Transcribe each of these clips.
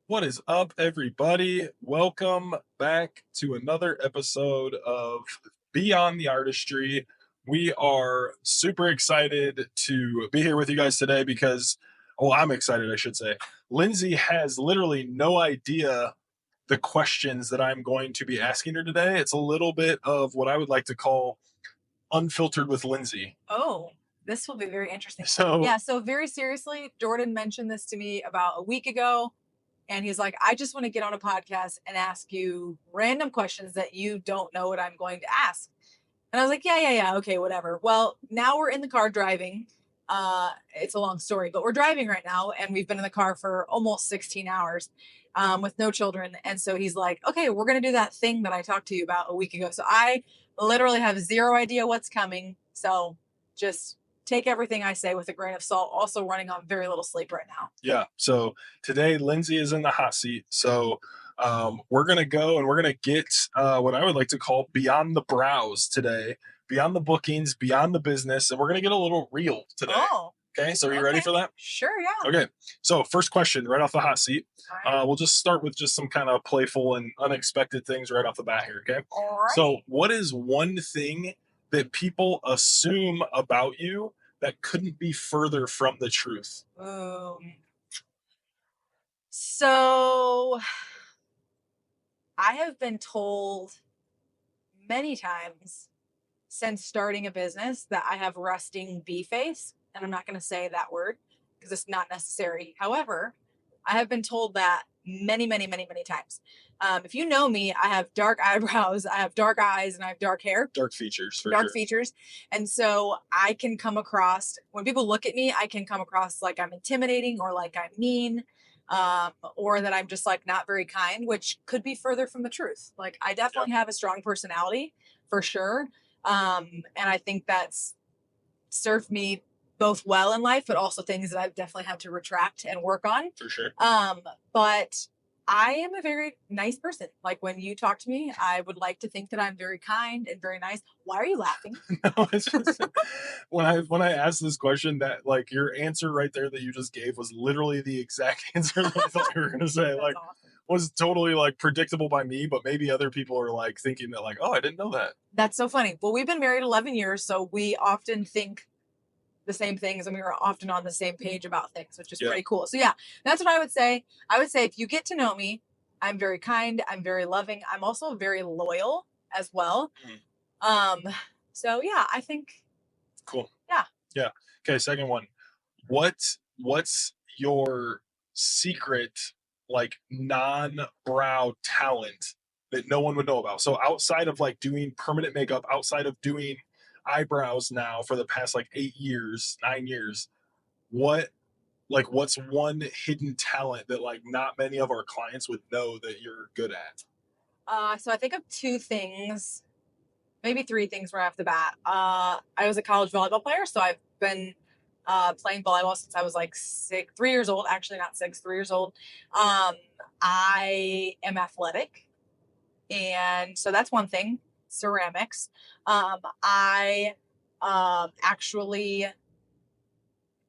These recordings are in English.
What is up, everybody? Welcome back to another episode of Beyond the Artistry. We are super excited to be here with you guys today because, well, I'm excited, I should say. Lindsay has literally no idea the questions that I'm going to be asking her today. It's a little bit of what I would like to call unfiltered with Lindsay. Oh, this will be very interesting. So, Yeah, so very seriously, Jordan mentioned this to me about a week ago. And he's like, I just want to get on a podcast and ask you random questions that you don't know what I'm going to ask. And I was like, yeah, okay, whatever. Well, now we're in the car driving. It's a long story, but we're driving right now, and we've been in the car for almost 16 hours with no children. And so he's like, okay, we're going to do that thing that I talked to you about a week ago. So I literally have zero idea what's coming. So just take everything I say with a grain of salt. Also running on very little sleep right now. yeah. So today, Lindsay is in the hot seat. So we're going to go and we're going to get what I would like to call beyond the brows today, beyond the bookings, beyond the business. And we're going to get a little real today. Oh, Okay. So are you ready for that? sure, yeah. Okay. So first question right off the hot seat. All right. We'll just start with just some kind of playful and unexpected things right off the bat here. Okay. All right. So what is one thing that people assume about you that couldn't be further from the truth? So I have been told many times since starting a business that I have resting bee face. And I'm not going to say that word because it's not necessary. However, I have been told that many times. If you know me, I have dark eyebrows, I have dark eyes, and I have dark hair. Dark features, for Dark sure. features. And so I can come across, when people look at me, I can come across like I'm intimidating or like I'm mean, or that I'm just like not very kind, which could be further from the truth. Like I definitely have a strong personality for sure. And I think that's served me both well in life, but also things that I've definitely had to retract and work on. For sure. But I am a very nice person. Like when you talk to me, I would like to think that I'm very kind and very nice. Why are you laughing? No, it's just when I asked this question, that like your answer right there that you just gave was literally the exact answer that I thought you were gonna say. That's Like awesome. was totally like predictable by me, but maybe other people are like thinking that like, oh, I didn't know that. That's so funny. Well, we've been married 11 years, so we often think the same things and we were often on the same page about things, which is Yeah. pretty cool. So yeah, that's what I would say. I would say if you get to know me, I'm very kind, I'm very loving, I'm also very loyal as well. Um, so yeah, I think Cool. yeah. Yeah. Okay, second one. What's your secret like non-brow talent that no one would know about? So outside of like doing permanent makeup, outside of doing eyebrows now for the past like 8 years, 9 years, what what's one hidden talent that like not many of our clients would know that you're good at? So I think of two things, maybe three things right off the bat. I was a college volleyball player, so I've been playing volleyball since I was like 3 years old. Actually, not six, 3 years old. I am athletic, and so that's one thing. Ceramics. I actually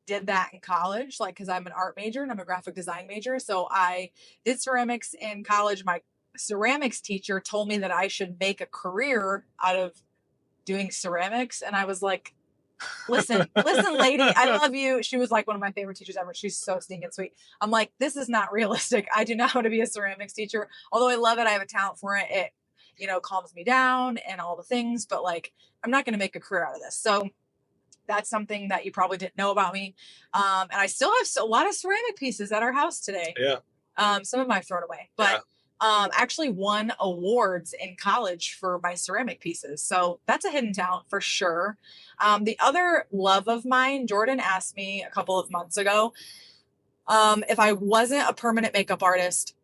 did that in college, like because I'm an art major and I'm a graphic design major. So I did ceramics in college. My ceramics teacher told me that I should make a career out of doing ceramics. And I was like, listen, lady, I love you. She was like one of my favorite teachers ever. She's so stinking sweet. I'm like, this is not realistic. I do not want to be a ceramics teacher. Although I love it, I have a talent for it. It, calms me down and all the things, but like, I'm not going to make a career out of this. So that's something that you probably didn't know about me. And I still have a lot of ceramic pieces at our house today. Yeah. Some of them I've thrown away, but actually won awards in college for my ceramic pieces. So that's a hidden talent for sure. The other love of mine, Jordan asked me a couple of months ago, if I wasn't a permanent makeup artist,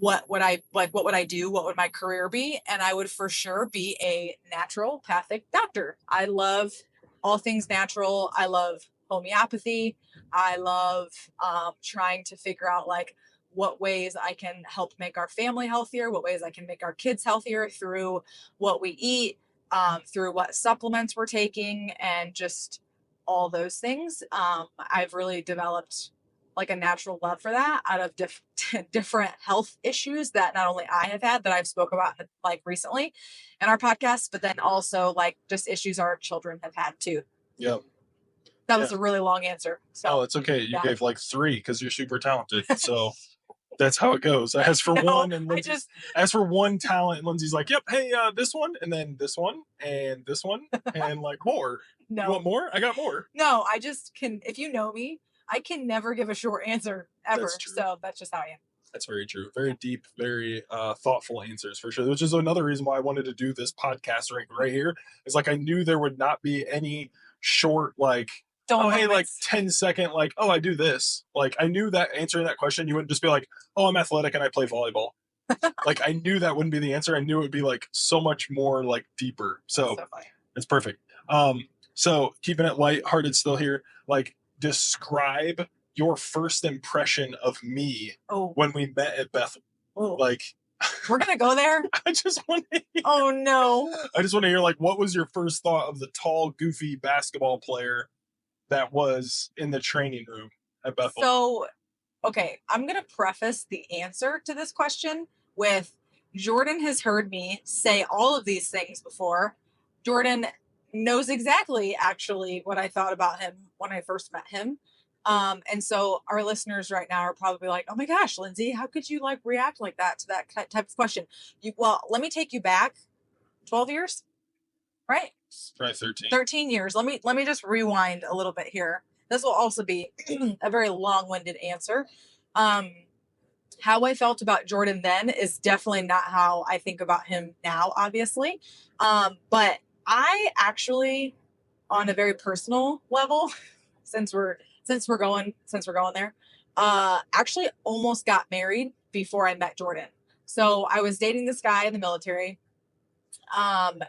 what would I like? What would I do? What would my career be? And I would for sure be a naturopathic doctor. I love all things natural. I love homeopathy. I love trying to figure out like what ways I can help make our family healthier, what ways I can make our kids healthier through what we eat, through what supplements we're taking, and just all those things. I've really developed like a natural love for that out of different health issues that not only I have had that I've spoke about like recently in our podcast, but then also like just issues our children have had too. Yep. That Yeah. was a really long answer. So Oh, it's okay. You yeah. gave like 3 because you're super talented. So that's how it goes. As for No, one, and I Lindsay, just as for one talent, and Lindsay's like, "Yep, hey, this one, and then this one, and this one, and like more. You want no, more? I got more." no, I just can. If you know me, I can never give a short answer That's ever. true. So that's just how I am. That's very true. Very deep, very thoughtful answers for sure. Which is another reason why I wanted to do this podcast right here. Is like I knew there would not be any short like, Dull oh hey, like moments. 10-second like, oh I do this. Like I knew that answering that question you wouldn't just be like, oh I'm athletic and I play volleyball. Like I knew that wouldn't be the answer. I knew it would be like so much more like deeper. That's So so funny. it's perfect. So keeping it lighthearted still here. Like describe your first impression of me Oh, when we met at Bethel. oh, Like we're gonna go there. I just want to Oh no. I just want to hear like what was your first thought of the tall, goofy basketball player that was in the training room at Bethel? So, okay, I'm gonna preface the answer to this question with Jordan has heard me say all of these things before. Jordan knows exactly actually what I thought about him when I first met him. And so our listeners right now are probably like, "Oh my gosh, Lindsay, how could you like react like that to that type of question?" Well, let me take you back 12 years, right? Probably 13. 13 years. Let me just rewind a little bit here. This will also be a very long-winded answer. Um, how I felt about Jordan then is definitely not how I think about him now, obviously. But I actually, on a very personal level, since we're going there, actually almost got married before I met Jordan. So I was dating this guy in the military. Um,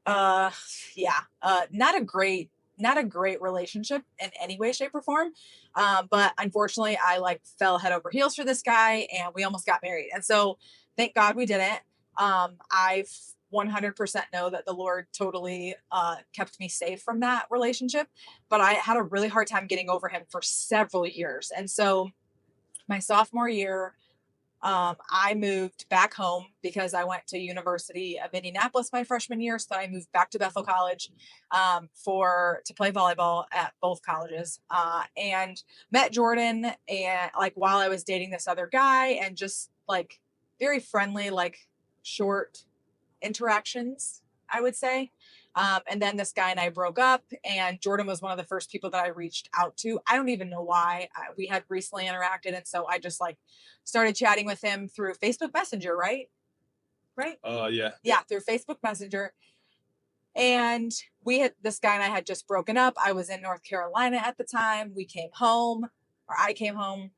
uh, yeah, not a great relationship in any way, shape, or form. But unfortunately, I like fell head over heels for this guy, and we almost got married. And so, thank God we didn't. I 100% know that the Lord totally kept me safe from that relationship, but I had a really hard time getting over him for several years. And so, my sophomore year, I moved back home because I went to University of Indianapolis my freshman year. So I moved back to Bethel College for to play volleyball at both colleges, and met Jordan and like while I was dating this other guy and just like very friendly, like short interactions, I would say. And then this guy and I broke up, and Jordan was one of the first people that I reached out to. I don't even know why. We had recently interacted, and so I just like started chatting with him through Facebook Messenger, right? Right? Yeah. Yeah, through Facebook Messenger. And we had this guy and I had just broken up. I was in North Carolina at the time. We came home, or I came home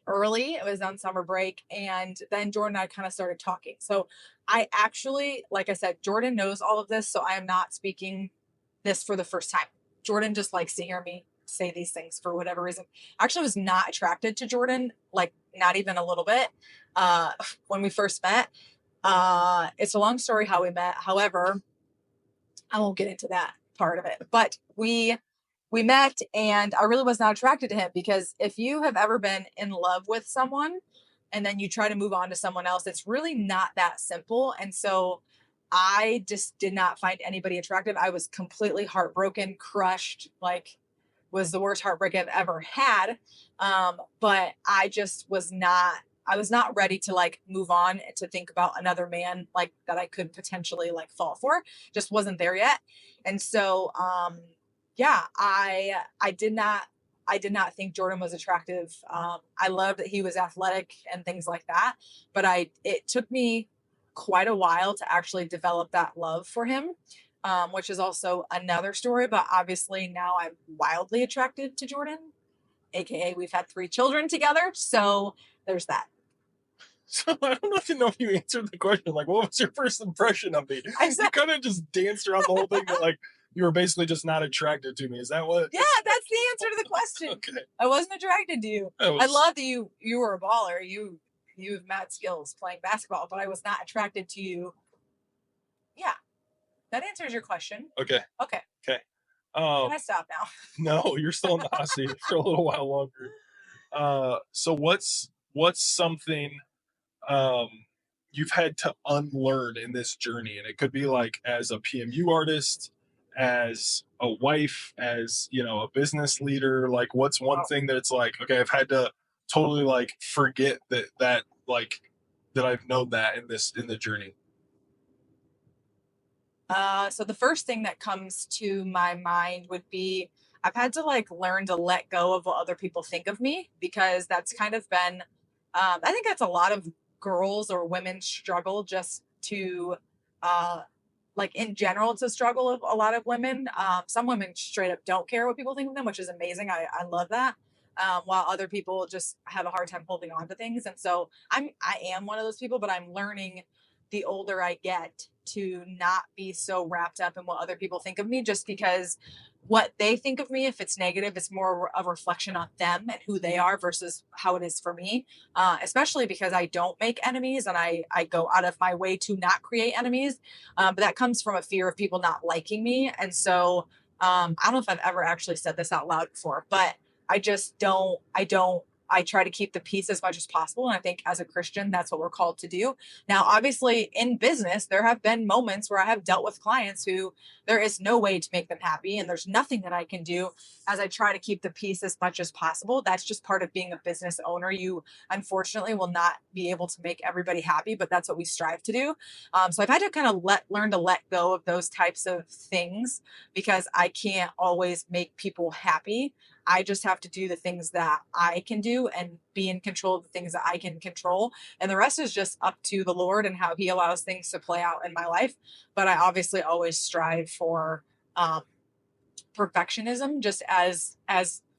early. It was on summer break. And then Jordan and I kind of started talking. So I actually, like I said, Jordan knows all of this. So I am not speaking this for the first time. Jordan just likes to hear me say these things for whatever reason. I actually was not attracted to Jordan, like not even a little bit, when we first met. It's a long story how we met. However, I won't get into that part of it. But we met and I really was not attracted to him because if you have ever been in love with someone and then you try to move on to someone else, it's really not that simple. And so I just did not find anybody attractive. I was completely heartbroken, crushed, like was the worst heartbreak I've ever had. But I was not ready to like move on to think about another man like that I could potentially like fall for. Just wasn't there yet. And so yeah, I did not think Jordan was attractive. I loved that he was athletic and things like that, but it took me quite a while to actually develop that love for him, which is also another story. But obviously now I'm wildly attracted to Jordan, aka we've had 3 children together, so there's that. So I don't know if you answered the question. Like, what was your first impression of me? I You said, kind of just danced around the whole thing that like you were basically just not attracted to me. Is that what? yeah, that's the answer to the question. Okay. I wasn't attracted to you. That I was love that you were a baller. You have mad skills playing basketball, but I was not attracted to you. Yeah, that answers your question. okay. Okay. Okay. Um, Can I stop now? no, you're still in the hot seat for a little while longer. So what's something um you've had to unlearn in this journey? And it could be like as a PMU artist, as a wife, as a business leader. Like what's one Oh. thing that's like, okay, I've had to totally like forget that like that I've known that in the journey. So the first thing that comes to my mind would be I've had to like learn to let go of what other people think of me because that's kind of been, I think that's a lot of girls or women struggle just to, uh, like in general, it's a struggle of a lot of women. Some women straight up don't care what people think of them, which is amazing. I love that. While other people just have a hard time holding on to things. And so I am one of those people, but I'm learning the older I get to not be so wrapped up in what other people think of me just because what they think of me, if it's negative, it's more a reflection on them and who they are versus how it is for me. Especially because I don't make enemies and I go out of my way to not create enemies. But that comes from a fear of people not liking me. And so I don't know if I've ever actually said this out loud before, but I just don't, I try to keep the peace as much as possible. And I think as a Christian, that's what we're called to do. Now, obviously, in business, there have been moments where I have dealt with clients who there is no way to make them happy, and there's nothing that I can do as I try to keep the peace as much as possible. That's just part of being a business owner. You unfortunately will not be able to make everybody happy, but that's what we strive to do. So I've had to kind of learn to let go of those types of things because I can't always make people happy. I just have to do the things that I can do and be in control of the things that I can control. And the rest is just up to the Lord and how He allows things to play out in my life. But I obviously always strive for um, perfectionism, just as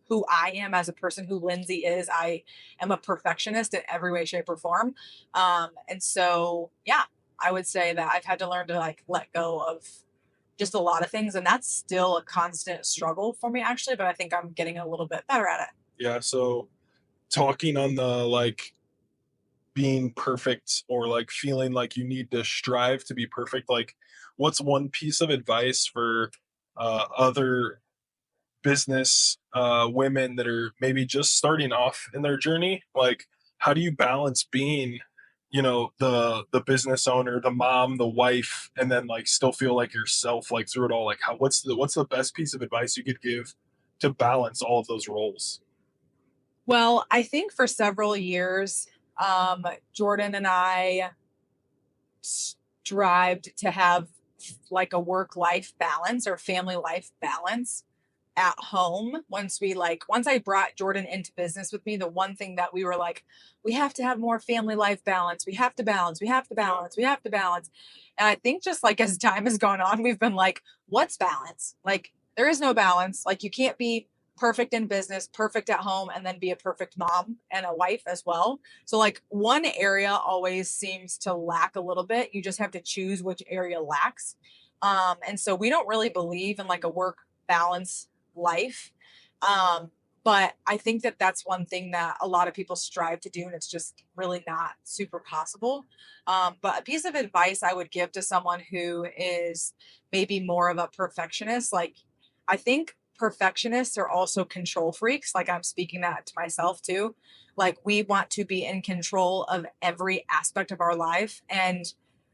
who I am as a person, who Lindsay is. I am a perfectionist in every way, shape, or form. And so, yeah, I would say that I've had to learn to like let go of just a lot of things, and that's still a constant struggle for me actually. But I think I'm getting a little bit better at it. Yeah, so talking on the like being perfect or like feeling like you need to strive to be perfect, like what's one piece of advice for other business women that are maybe just starting off in their journey? Like how do you balance being the business owner, the mom, the wife, and then like still feel like yourself like through it all? Like how what's the best piece of advice you could give to balance all of those roles? Well, I think for several years, Jordan and I strived to have like a work life balance or family life balance at home. Once I brought Jordan into business with me, the one thing that we were like, we have to have more family life balance. We have to balance, we have to balance, we have to balance. And I think just like as time has gone on, we've been like, what's balance? Like there is no balance. Like you can't be perfect in business, perfect at home, and then be a perfect mom and a wife as well. So like one area always seems to lack a little bit. You just have to choose which area lacks. And so we don't really believe in like a work balance life. Um, but I think that that's one thing that a lot of people strive to do, and it's just really not super possible. But a piece of advice I would give to someone who is maybe more of a perfectionist, like I think perfectionists are also control freaks. Like I'm speaking that to myself too. Like we want to be in control of every aspect of our life. And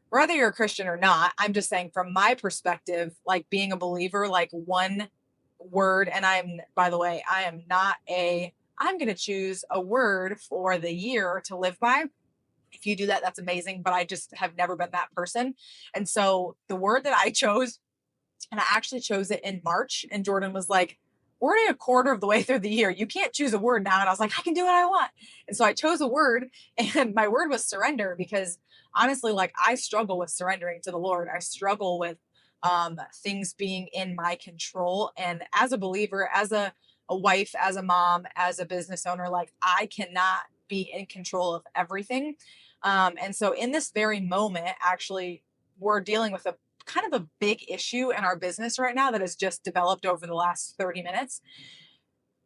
whether you're a Christian or not, I'm just saying from my perspective, like being a believer, like one word, and by the way, I am not I'm going to choose a word for the year to live by. If you do that, that's amazing. But I just have never been that person. And so the word that I chose, and I actually chose it in March, and Jordan was like, we're already a quarter of the way through the year. You can't choose a word now. And I was like, I can do what I want. And so I chose a word, and my word was surrender because honestly, like I struggle with surrendering to the Lord. I struggle with things being in my control. And as a believer, as a wife, as a mom, as a business owner, like I cannot be in control of everything. And so in this very moment, actually, we're dealing with a kind of a big issue in our business right now that has just developed over the last 30 minutes.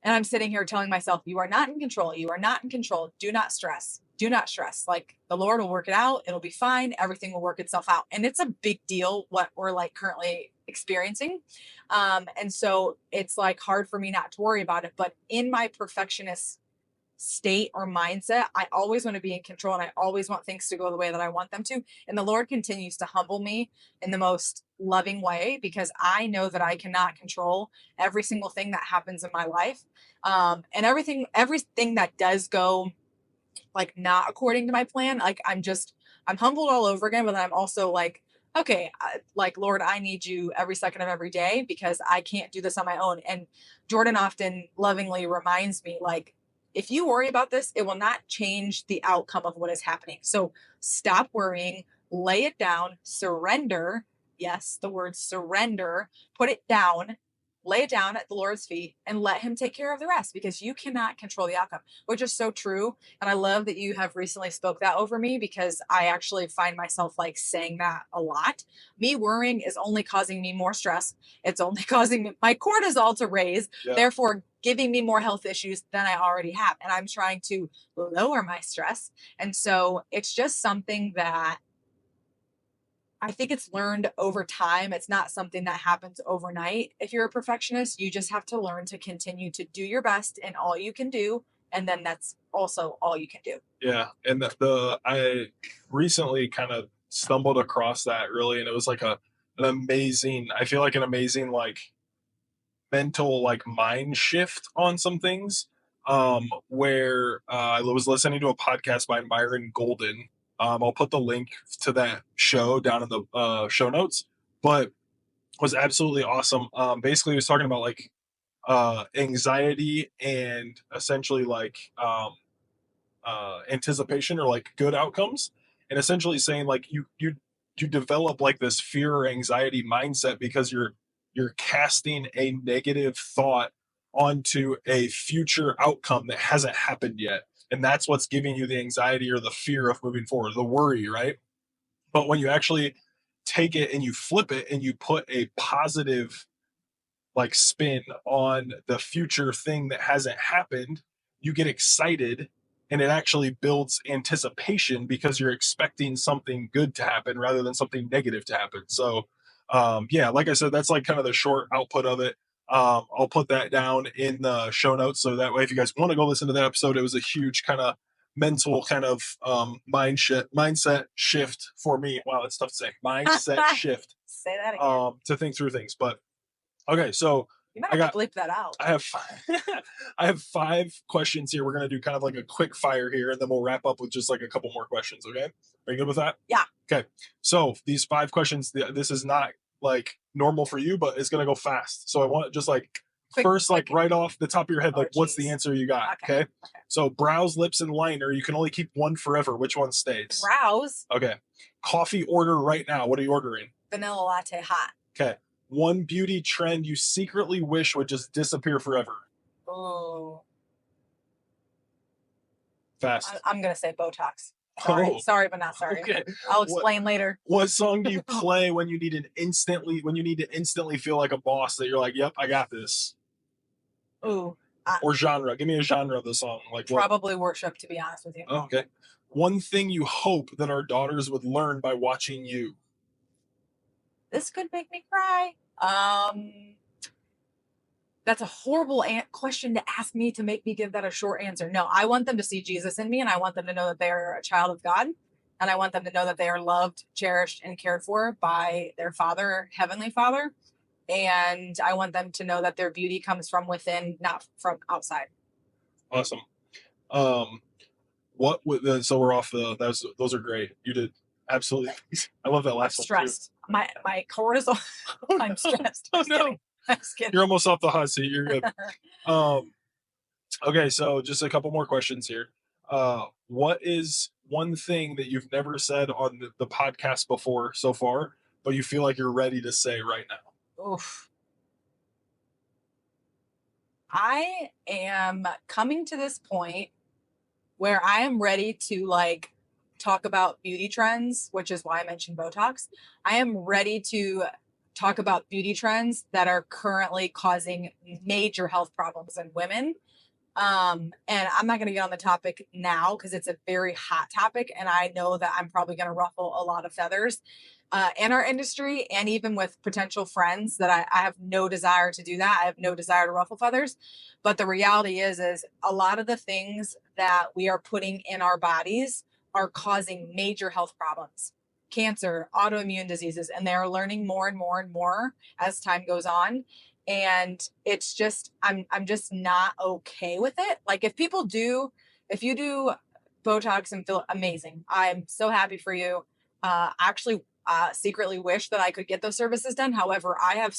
And I'm sitting here telling myself, you are not in control. You are not in control. Do not stress. Do not stress. Like the Lord will work it out. It'll be fine. Everything will work itself out. And it's a big deal what we're like currently experiencing. And so it's like hard for me not to worry about it. But in my perfectionist state or mindset, I always want to be in control and I always want things to go the way that I want them to. And the Lord continues to humble me in the most loving way because I know that I cannot control every single thing that happens in my life. And everything that does go like not according to my plan, like I'm humbled all over again, but I'm also like, okay, like Lord, I need you every second of every day because I can't do this on my own. And Jordan often lovingly reminds me, like, if you worry about this, it will not change the outcome of what is happening. So stop worrying, lay it down, surrender. Yes, the word surrender, put it down, lay it down at the Lord's feet and let him take care of the rest because you cannot control the outcome, which is so true. And I love that you have recently spoke that over me because I actually find myself like saying that a lot. Me worrying is only causing me more stress. It's only causing my cortisol to raise, therefore giving me more health issues than I already have. And I'm trying to lower my stress. And so it's just something that I think it's learned over time. It's not something that happens overnight. If you're a perfectionist, you just have to learn to continue to do your best in all you can do. And then that's also all you can do. Yeah, and I recently kind of stumbled across that really, and it was like an amazing. I feel like an amazing like mental like mind shift on some things. Where I was listening to a podcast by Myron Golden. I'll put the link to that show down in the show notes, but was absolutely awesome. Basically, he was talking about like anxiety and essentially like anticipation or like good outcomes, and essentially saying like you develop like this fear or anxiety mindset because you're casting a negative thought onto a future outcome that hasn't happened yet, and that's what's giving you the anxiety or the fear of moving forward, the worry, right? But when you actually take it and you flip it and you put a positive like spin on the future thing that hasn't happened, you get excited and it actually builds anticipation because you're expecting something good to happen rather than something negative to happen. So, yeah, like I said, that's like kind of the short output of it. I'll put that down in the show notes so that way, if you guys want to go listen to that episode, it was a huge kind of mental kind of mindset shift for me. Wow, it's tough to say. Mindset shift Say that again. to think through things, but okay, so You might I have got to bleep that out. I have I have 5 questions here. We're gonna do kind of like a quick fire here, and then we'll wrap up with just like a couple more questions. Okay, are you good with that? Yeah. Okay, so these 5 questions. This is not like normal for you, but it's gonna go fast. So I want just like first, like right off the top of your head, like what's the answer you got? Okay. So brows, lips, and liner. You can only keep one forever. Which one stays? Brows. Okay. Coffee order right now. What are you ordering? Vanilla latte hot. Okay. One beauty trend you secretly wish would just disappear forever. Oh. Fast. I'm gonna say Botox. Sorry, sorry, but not sorry. Okay. I'll explain later. What song do you play when you need to instantly feel like a boss that you're like, yep, I got this? Ooh. Or genre. Give me a genre of the song. Like probably worship, to be honest with you. Oh, okay. One thing you hope that our daughters would learn by watching you. This could make me cry. That's a horrible question to ask me to make me give that a short answer. No, I want them to see Jesus in me, and I want them to know that they're a child of God, and I want them to know that they are loved, cherished, and cared for by their Father, Heavenly Father. And I want them to know that their beauty comes from within, not from outside. Awesome. What would so we're off the those are great. You did absolutely. I love that last one. Stressed. Too. My cortisol. I'm stressed. Oh no. You're almost off the hot seat. You're good. Okay, so just a couple more questions here. What is one thing that you've never said on the podcast before so far, but you feel like you're ready to say right now? Oof. I am coming to this point where I am ready to like talk about beauty trends, which is why I mentioned Botox. I am ready to talk about beauty trends that are currently causing major health problems in women. And I'm not going to get on the topic now because it's a very hot topic, and I know that I'm probably going to ruffle a lot of feathers in our industry, and even with potential friends that I have no desire to do that. I have no desire to ruffle feathers. But the reality is a lot of the things that we are putting in our bodies are causing major health problems, cancer, autoimmune diseases, and they're learning more and more and more as time goes on. And it's just I'm just not okay with it. Like if you do Botox and feel amazing, I'm so happy for you. Actually secretly wish that I could get those services done. However, I have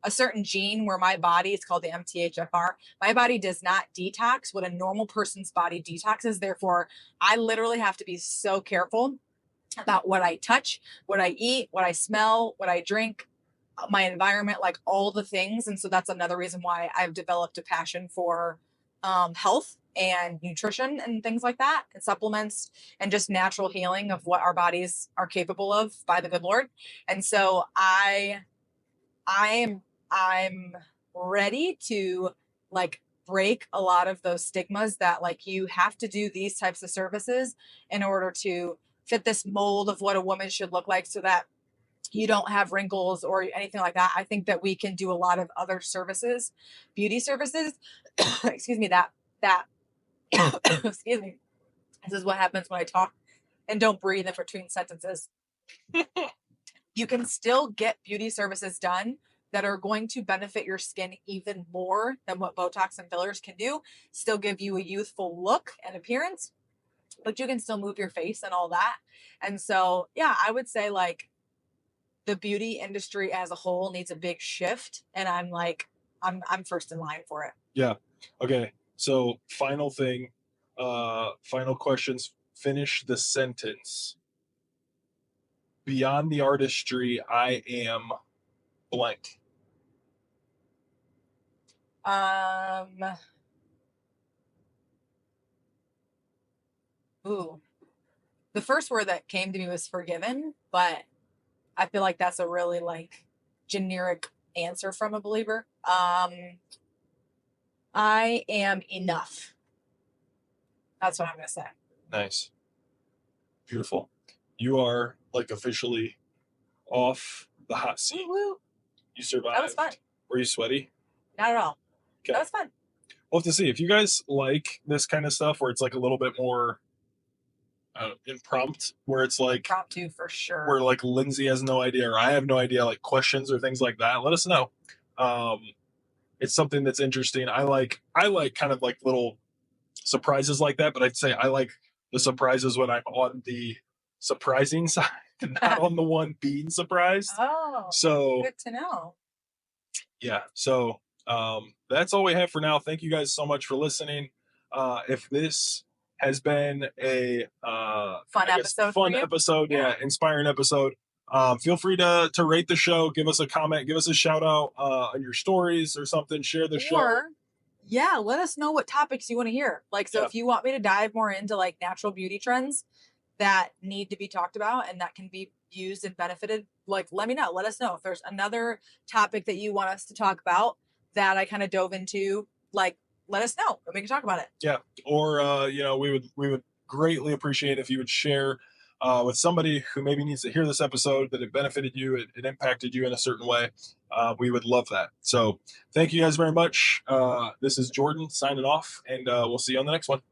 a certain gene where my body, it's called the MTHFR, my body does not detox what a normal person's body detoxes. Therefore, I literally have to be so careful about what I touch, what I eat, what I smell, what I drink, my environment, like all the things. And so that's another reason why I've developed a passion for health and nutrition and things like that, and supplements and just natural healing of what our bodies are capable of by the good Lord. And so I'm ready to like break a lot of those stigmas that like you have to do these types of services in order to fit this mold of what a woman should look like so that you don't have wrinkles or anything like that. I think that we can do a lot of other services, beauty services. Excuse me, that excuse me. This is what happens when I talk and don't breathe in between sentences. You can still get beauty services done that are going to benefit your skin even more than what Botox and fillers can do. Still give you a youthful look and appearance, but you can still move your face and all that. And so, yeah, I would say like the beauty industry as a whole needs a big shift, and I'm first in line for it. Yeah. Okay. So final thing, final questions. Finish the sentence. Beyond the artistry, I am blank. Um ooh. The first word that came to me was forgiven, but I feel like that's a really like generic answer from a believer. I am enough. That's what I'm gonna say. Nice. Beautiful. You are like officially off the hot seat. Woo-woo. You survived. That was fun. Were you sweaty? Not at all. Okay. That was fun. We'll have to see if you guys like this kind of stuff where it's like a little bit more impromptu, where it's like Impromptu for sure. where like Lindsay has no idea or I have no idea, like questions or things like that. Let us know. It's something that's interesting. I like kind of like little surprises like that, but I'd say I like the surprises when I'm on the surprising side, not on the one being surprised. Oh, So good to know. yeah, so that's all we have for now. Thank you guys so much for listening. If this has been a Fun episode. fun episode, yeah, inspiring episode, feel free to rate the show, give us a comment, give us a shout out on your stories or something, share the show. Or yeah, let us know what topics you want to hear. Like, so Yeah. if you want me to dive more into like natural beauty trends that need to be talked about and that can be used and benefited, like let me know. Let us know if there's another topic that you want us to talk about that I kind of dove into. Like, let us know and we can talk about it. Yeah, or you know, we would greatly appreciate if you would share with somebody who maybe needs to hear this episode, that it benefited you, it impacted you in a certain way. We would love that. So thank you guys very much. This is Jordan signing off, and we'll see you on the next one.